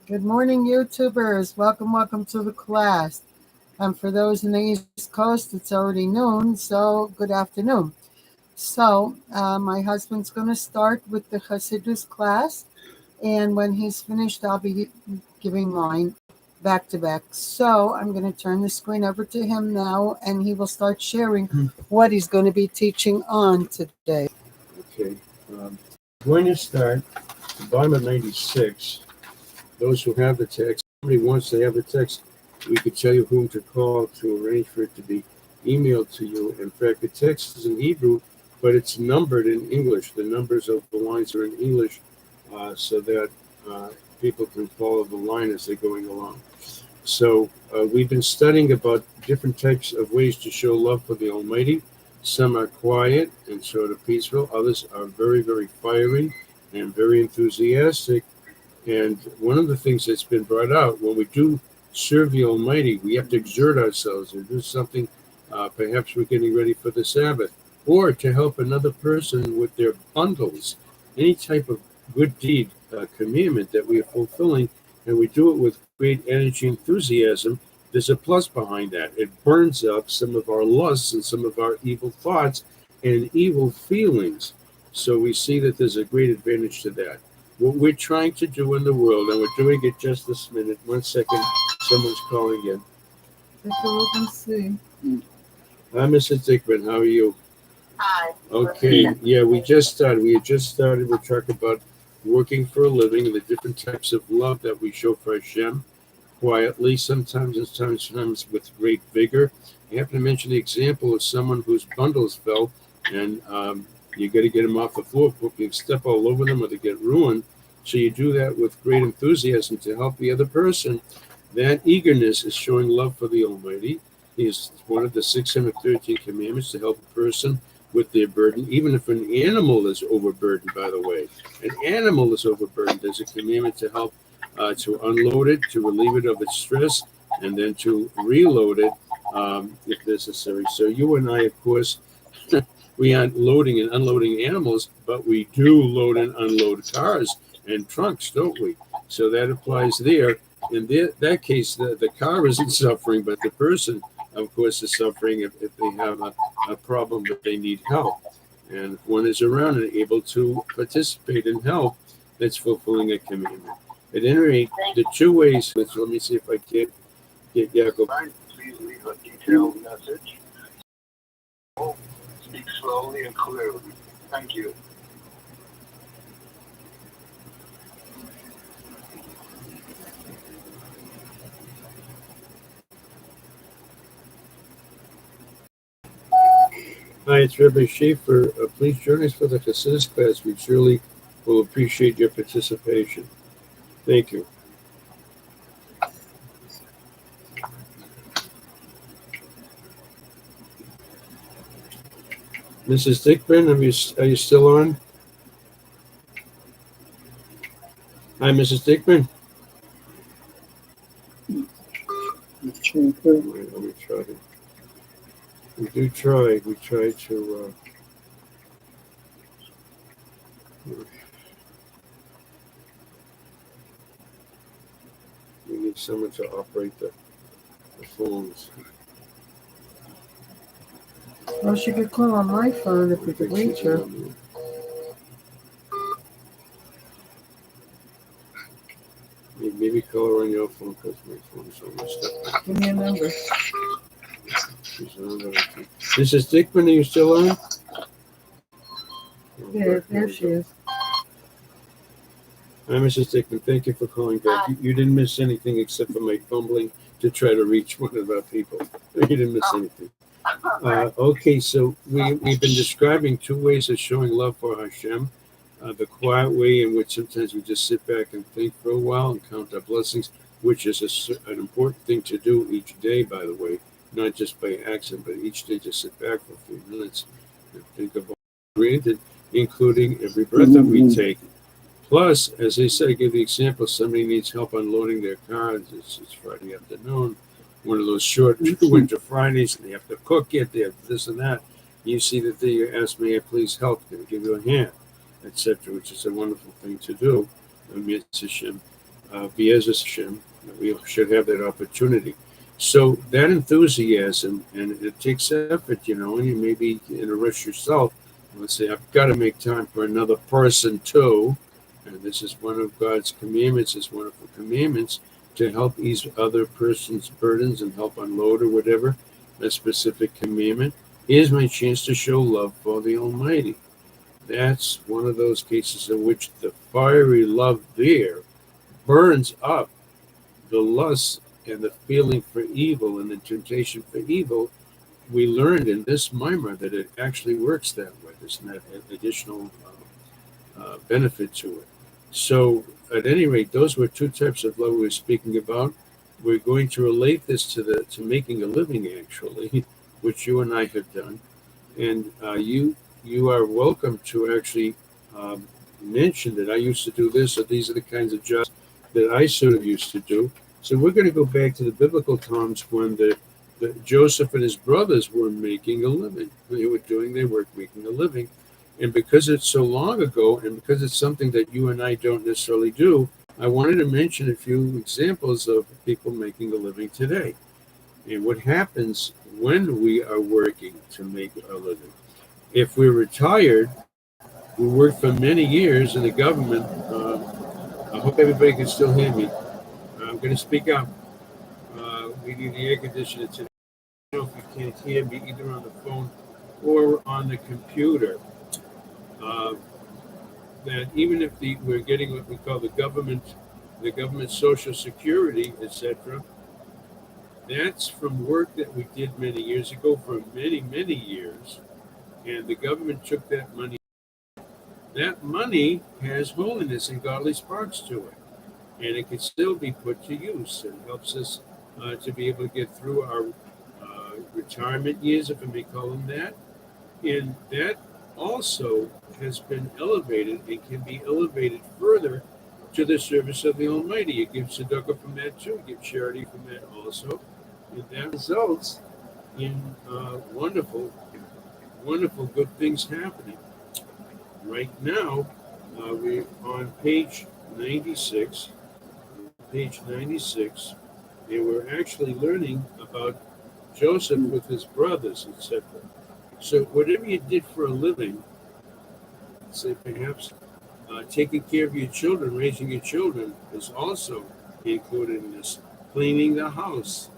Good morning, YouTubers. Welcome to the class. For those in the East Coast, it's already noon, so good afternoon. My husband's going to start with the Chassidus class, and when he's finished, I'll be giving mine back to back. So I'm going to turn the screen over to him now, and he will start sharing what he's going to be teaching on today. Okay. I'm going to start at the bottom of 96. Those who have the text, somebody wants to have the text, we could tell you whom to call to arrange for it to be emailed to you. In fact, the text is in Hebrew, but it's numbered in English. The numbers of the lines are in English so that people can follow the line as they're going along. So we've been studying about different types of ways to show love for the Almighty. Some are quiet and sort of peaceful. Others are very, very fiery and very enthusiastic. And one of the things that's been brought out, when we do serve the Almighty, we have to exert ourselves and do something. Perhaps we're getting ready for the Sabbath, or to help another person with their bundles. Any type of good deed, commandment that we are fulfilling, and we do it with great energy, enthusiasm, there's a plus behind that. It burns up some of our lusts and some of our evil thoughts and evil feelings. So we see that there's a great advantage to that. What we're trying to do in the world, and we're doing it just this minute. 1 second, someone's calling in. Take a look and see. Hi, Mrs. Dickman. How are you? Hi. Okay. Yeah, we just started. We just started. We're talking about working for a living and the different types of love that we show for Hashem, quietly, sometimes with great vigor. I have to mention the example of someone whose bundles fell, and you got to get them off the floor. You can step all over them or they get ruined. So you do that with great enthusiasm to help the other person. That eagerness is showing love for the Almighty. Is one of the 613 commandments to help a person with their burden, even if an animal is overburdened, by the way. An animal is overburdened. There's a commandment to help to unload it, to relieve it of its stress, and then to reload it if necessary. So you and I, of course, we aren't loading and unloading animals, but we do load and unload cars and trunks, don't we? So that applies there. In that case, the car isn't suffering, but the person, of course, is suffering if they have a problem that they need help. And if one is around and able to participate and help, that's fulfilling a commandment. At any rate, the two ways, let me see if I can get Jacob. Please leave a detailed message. Speak slowly and clearly. Thank you. Hi, it's Rabbi Schaefer. Please join us for the Chassidus class. We truly will appreciate your participation. Thank you. Mrs. Dickman, are you still on? Hi, Mrs. Dickman. Let me try to. We do try. We try to. We need someone to operate the phones. Well, she could call on my phone if we could reach her. Maybe call her on your phone because my phone's almost up. Give me a number. She's on, Mrs. Dickman, are you still on? Yeah, there she is. Hi, Mrs. Dickman. Thank you for calling back. You didn't miss anything except for my fumbling to try to reach one of our people. You didn't miss anything. Okay, so we've been describing two ways of showing love for Hashem. The quiet way in which sometimes we just sit back and think for a while and count our blessings, which is an important thing to do each day, by the way, not just by accident, but each day just sit back for a few minutes and think of all granted, including every breath that we take. Plus, as I said, I give the example, somebody needs help unloading their car. It's Friday afternoon, one of those short winter Fridays, and they have to cook it, they have this and that. You see that they ask me, please help, can I give you a hand, etc., which is a wonderful thing to do. B'ezras Hashem, we should have that opportunity. So that enthusiasm, and it takes effort, and you may be in a rush yourself. Let's say, I've got to make time for another person too. And this is one of God's commandments, it's wonderful commandments, to help ease other person's burdens and help unload or whatever. A specific commandment is my chance to show love for the Almighty. That's one of those cases in which the fiery love there burns up the lust and the feeling for evil and the temptation for evil. We learned in this mimer that it actually works that way. There's an additional benefit to it. So, at any rate, those were two types of love we were speaking about. We're going to relate this to making a living, actually, which you and I have done. And you are welcome to actually mention that I used to do this, or these are the kinds of jobs that I sort of used to do. So we're going to go back to the biblical times when the Joseph and his brothers were making a living. They were doing their work, making a living. And because it's so long ago, and because it's something that you and I don't necessarily do, I wanted to mention a few examples of people making a living today. And what happens when we are working to make a living. If we're retired, we worked for many years in the government. I hope everybody can still hear me. I'm going to speak up. We need the air conditioner today. I don't know if you can't hear me either on the phone or on the computer. That even if we're getting what we call the government Social Security, etc., that's from work that we did many years ago for many, many years, and the government took that money. That money has holiness and godly sparks to it, and it can still be put to use. It helps us to be able to get through our retirement years, if I may call them that, and that also has been elevated and can be elevated further to the service of the Almighty. You give tzedakah from that too, you give charity from that also, and that results in wonderful, wonderful good things happening. Right now, we're on page 96, and we're actually learning about Joseph with his brothers, etc. So whatever you did for a living, say perhaps taking care of your children, raising your children, is also included in this. Cleaning the house,